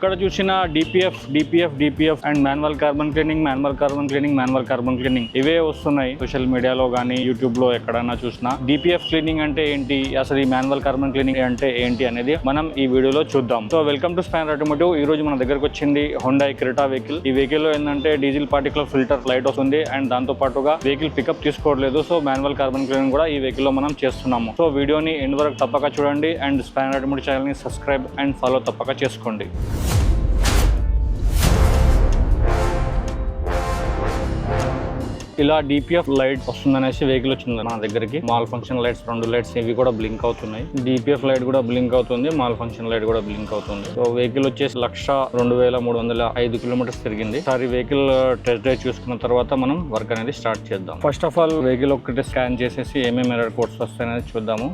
ఇక్కడ చూసిన DPF and manual carbon cleaning ఇవే వస్తున్నాయి సోషల్ మీడియాలో గానీ యూట్యూబ్ లో ఎక్కడన్నా చూసినా. డిపిఎఫ్ క్లీనింగ్ అంటే ఏంటి, అసలు ఈ మాన్యువల్ కార్బన్ క్లీనింగ్ అంటే ఏంటి అనేది మనం ఈ వీడియోలో చూద్దాం. So welcome to spanner automotive. ఈ రోజు మన దగ్గరకు వచ్చింది హోండాయ్ క్రెటా వెహికల్. ఈ వెహికల్ లో ఏంటంటే డీజిల్ పార్టికులర్ ఫిల్టర్ లైట్ వస్తుంది అండ్ దాంతో పాటుగా వెహికల్ పికప్ తీసుకోవట్లేదు. సో మాన్యువల్ కార్బన్ క్లీనింగ్ కూడా ఈ వెహికల్ లో మనం చేస్తున్నాము. సో వీడియోని ఎండ్ వరకు తప్పక చూడండి అండ్ స్పానర్ ఆటోమోటివ్ ఛానల్ ని సబ్స్క్రైబ్ అండ్ ఫాలో తప్పక చేసుకోండి. ఇలా డిపిఎఫ్ లైట్ వస్తుందనేసి వెహికల్ వచ్చింది మన దగ్గరికి. మాల్ ఫంక్షన్ లైట్స్ 2 లైట్స్ ఇవి కూడా బ్లింక్ అవుతున్నాయి. డిపిఎఫ్ లైట్ కూడా బ్లింక్ అవుతుంది, మాల్ ఫంక్షన్ లైట్ కూడా బ్లింక్ అవుతుంది. సో వెహికల్ వచ్చేసి 1,02,305 కిలోమీటర్స్ తిరిగింది. సార్ ఈ వెహికల్ టెస్ట్ డ్రైవ్ చూసుకున్న తర్వాత మనం వర్క్ అనేది స్టార్ట్ చేద్దాం. ఫస్ట్ ఆఫ్ ఆల్ వెహికల్ ఒకటి స్కాన్ చేసేసి ఏమేమి ఎర్రర్ కోడ్స్ వస్తాయనేది చూద్దాము.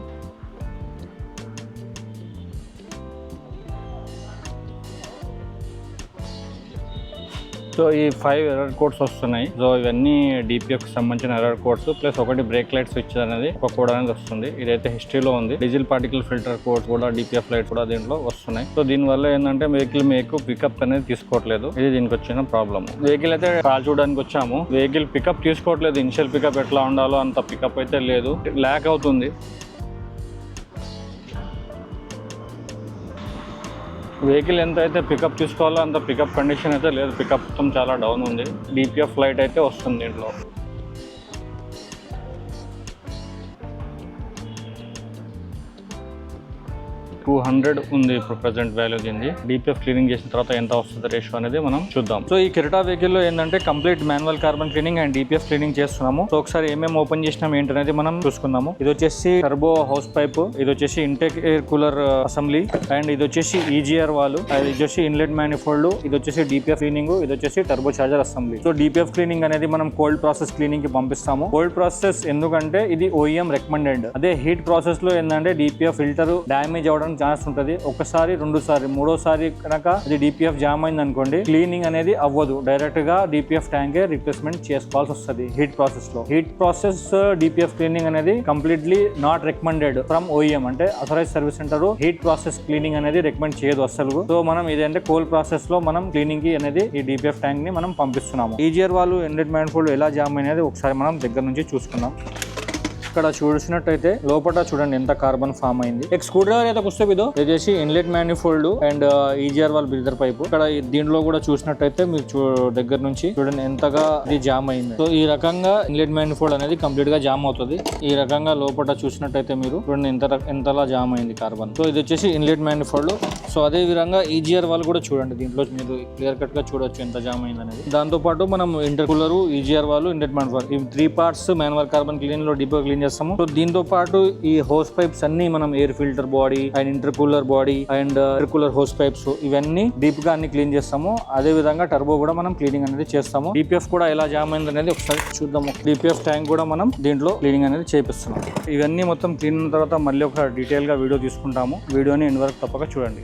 సో ఈ 5 ఎర్రర్ కోడ్స్ వస్తున్నాయి. సో ఇవన్నీ డిపిఎఫ్ కి సంబంధించిన ఎర్రర్ కోడ్స్ ప్లస్ ఒకటి బ్రేక్ లైట్ స్విచ్ అనేది ఒక కోడ్ అనేది వస్తుంది. ఇదైతే హిస్టరీలో ఉంది. డీజిల్ పార్టికల్ ఫిల్టర్ కోడ్స్ కూడా డిపిఎఫ్ లైట్స్ కూడా దీంట్లో వస్తున్నాయి. సో దీని వల్ల ఏంటంటే వెహికల్ మీకు పికప్ అనేది తీసుకోవట్లేదు. ఇది దీనికి వచ్చిన ప్రాబ్లమ్. వెహికల్ అయితే కాల్ చూడడానికి వచ్చాము. వెహికల్ పికప్ తీసుకోవట్లేదు. ఇనిషియల్ పికప్ ఎట్లా ఉండాలో అంత పికప్ అయితే లేదు, ల్యాక్ అవుతుంది. వెహికల్ ఎంత అయితే పికప్ తీసుకోవాలో అంత పికప్ కండిషన్ అయితే లేదు. పికప్ మొత్తం చాలా డౌన్ ఉంది. డిపిఎఫ్ లైట్ అయితే వస్తుంది దీంట్లో. 200 ఉంది ఇప్పుడు ప్రెసెంట్ వాల్యూ దీన్ని. డిపిఎఫ్ క్లీనింగ్ చేసిన తర్వాత ఎంత వస్తుంది రేషియో అనేది మనం చూద్దాం. సో ఈ క్రెటా వెహికల్ లో ఏంటంటే complete manual carbon cleaning and DPF cleaning చేస్తున్నాము. సో ఒకసారి ఏమేమి ఓపెన్ చేసినాం ఏంటనేది మనం చూసుకుందాము. ఇది వచ్చేసి టర్బో హౌస్ పైప్, ఇది వచ్చేసి intake air cooler assembly and ఇది వచ్చేసి ఈజీఆర్ వాల్, ఇది వచ్చేసి ఇన్లెట్ మ్యానిఫోల్డ్, ఇది వచ్చేసి డిపిఎఫ్ క్లీనింగ్, ఇది వచ్చేసి turbo charger assembly. So DPF cleaning అనేది మనం కోల్డ్ ప్రాసెస్ క్లీనింగ్ కి పంపిస్తాము. కోల్డ్ ప్రాసెస్ ఎందుకంటే ఇది ఓఈఎం రికమెండెడ్. అదే హీట్ ప్రాసెస్ లో ఏంటంటే డిపిఎఫ్ ఫిల్టర్ డ్యామేజ్ అవ్వడానికి ఛాన్స్ ఉంటుంది. ఒకసారి 2 సారి 3వసారి కనుక అది డిపిఎఫ్ జామ్ అయింది అనుకోండి, క్లీనింగ్ అనేది అవ్వదు. డైరెక్ట్ గా డిపిఎఫ్ ట్యాంక్ రిప్లేస్మెంట్ చేసుకోవాల్సి వస్తుంది హీట్ ప్రాసెస్ లో. హీట్ ప్రాసెస్ డిపిఎఫ్ క్లీనింగ్ అనేది completely not recommended from OEM. అంటే authorize service centre heat process cleaning అనేది రికమెండ్ చేయదు అసలు. సో మనం ఇదంటే కోల్డ్ ప్రాసెస్ లో మనం క్లీనింగ్ కి అనేది ఈ డిపిఎఫ్ ట్యాంక్ ని మనం పంపిస్తున్నాము. ఈజీఆర్ వాళ్ళు ఇన్లెట్ మ్యానిఫోల్డ్ ఎలా జామ్ అనేది ఒకసారి మనం దగ్గర నుంచి చూసుకుందాం. ఇక్కడ చూసినట్టయితే లోపల చూడండి ఎంత కార్బన్ ఫామ్ అయింది. స్క్రూ డ్రైవర్ అయితే వస్తే ఇదో చేసి inlet manifold and EGR wall breather pipe. ఇక్కడ దీంట్లో కూడా చూసినట్టయితే మీరు దగ్గర నుంచి చూడండి ఎంతగా ఇది జామ్ అయింది. సో ఈ రకంగా ఇన్లెట్ మ్యానిఫోల్డ్ అనేది కంప్లీట్ గా జామ్ అవుతుంది. ఈ రకంగా లోపల చూసినట్టయితే మీరు చూడండి ఎంతలా జామ్ అయింది కార్బన్. సో ఇది వచ్చేసి ఇన్లెట్ మ్యానిఫోల్డ్. సో అదే విధంగా ఈజీఆర్ వాల్ కూడా చూడండి, దీంట్లో మీరు క్లియర్ కట్ గా చూడొచ్చు ఎంత జామ్ అయింది అనేది. దాంతో పాటు మనం intercooler, EGR valve, inlet manifold ఈ 3 పార్ట్స్ మాన్యువల్ కార్బన్ క్లీన్ లో డిపో క్లీన్ చేస్తాము. సో దీంతో పాటు ఈ హోస్ పైప్స్ అన్ని మనం air filter body and intercooler body and air cooler hose pipes ఇవన్నీ డీప్ గా అన్ని క్లీన్ చేస్తాము. అదే విధంగా టర్బో కూడా మనం క్లీనింగ్ అనేది చేస్తాము. డిపిఎఫ్ కూడా ఎలా జామ్ అయింది అనేది ఒకసారి చూద్దాము. డిపిఎఫ్ ట్యాంక్ కూడా మనం దీంట్లో క్లీనింగ్ అనేది చేపిస్తున్నాం. ఇవన్నీ మొత్తం క్లీన్ అయిన తర్వాత మళ్ళీ ఒక డీటెయిల్ గా వీడియో తీసుకుంటాము. వీడియోని ఎండ్ వరకు తప్పక చూడండి.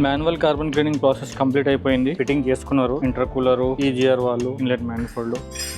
Manual carbon cleaning process complete అయిపోయింది. ఫిట్టింగ్ చేసుకున్నారు ఇంటర్ కూలర్, ఈజీఆర్ వాళ్ళు, inlet manifold.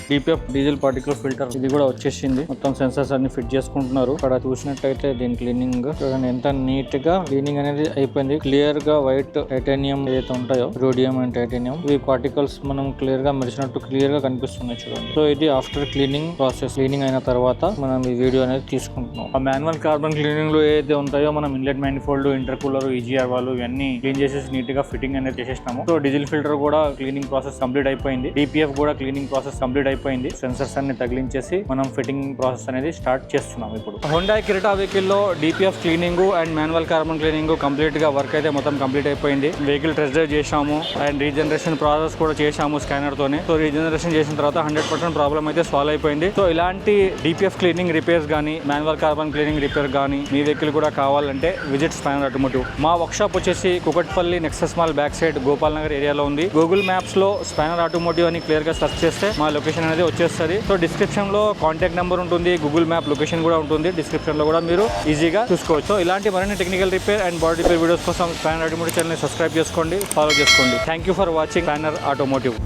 DPF diesel particle filter ఇది కూడా వచ్చేసింది. మొత్తం సెన్సర్స్ అన్ని ఫిట్ చేసుకుంటున్నారు. ఇక్కడ చూసినట్టయితే దీని క్లీనింగ్ చూడండి ఎంత నీట్ గా క్లీనింగ్ అనేది అయిపోయింది. క్లియర్ గా వైట్ టైటానియం ఏదైతే ఉంటాయో రోడియం అండ్ టైటానియం ఈ పార్టికల్స్ మనం క్లియర్ గా మెరిసినట్టు క్లియర్ గా కనిపిస్తున్నాయి చూడండి. సో ఇది ఆఫ్టర్ క్లీనింగ్ ప్రాసెస్. క్లీనింగ్ అయిన తర్వాత మనం ఈ వీడియో అనేది తీసుకుంటున్నాం. ఆ మాన్యువల్ కార్బన్ క్లీనింగ్ లో ఏదైతే ఉంటాయో మనం inlet manifold, inter cooler, EGR వాళ్ళు ఇవన్నీ క్లీన్ చేసేసి నీట్ గా ఫిట్టింగ్ అనేది చేసేసినాము. సో డీజిల్ ఫిల్టర్ కూడా క్లీనింగ్ ప్రాసెస్ కంప్లీట్ అయిపోయింది. DPF కూడా క్లీనింగ్ ప్రాసెస్ కంప్లీట్ అయిపోయింది. సెన్సర్స్ అన్ని తగిలించేసి మనం ఫిట్టింగ్ ప్రాసెస్ అనేది స్టార్ట్ చేస్తున్నాం. ఇప్పుడు హోండాయ్ క్రెటా వెహికల్ లో DPF cleaning and manual carbon cleaning complete గా వర్క్ అయితే మొత్తం కంప్లీట్ అయిపోయింది. వెహికల్ టెస్ట్ డ్రైవ్ చేసాము అండ్ రీజనరేషన్ ప్రాసెస్ కూడా చేసాము స్కానర్ తోనే. సో రీజనరేషన్ చేసిన తర్వాత 100% ప్రాబ్లం అయితే సాల్వ్ అయిపోయింది. సో ఇలాంటి DPF క్లీనింగ్ రిపేర్స్ కానీ మాన్యువల్ కార్బన్ క్లీనింగ్ రిపేర్ కానీ మీ వెహికల్ కూడా కావాలంటే విజిట్ స్పానర్ ఆటోమోటివ్. మా వర్క్ షాప్ వచ్చేసి Kukatpally Nexus mall back side Gopal Nagar ఏరియాలో ఉంది. గూగుల్ మ్యాప్స్ లో స్పానర్ ఆటోమోటివ్ అని క్లియర్ గా సెర్చ్ చేస్తే మా లొకేషన్ అనేది వచ్చేస్తుంది. సో డిస్క్రిప్షన్ లో కాంటాక్ట్ నెంబర్ ఉంటుంది, గూగుల్ మ్యాప్ లొకేషన్ కూడా ఉంటుంది. డిస్క్రిప్షన్ లో కూడా మీరు ఈజీగా చూసుకోవచ్చు. సో ఇలాంటి మరిన్ని technical repair and body repair videos కోసం స్పానర్ ఆటోమోటివ్ ఛానల్ సబ్స్క్రైబ్ చేసుకోండి, ఫాలో చేసుకోండి. Thank you for watching spanner automotive.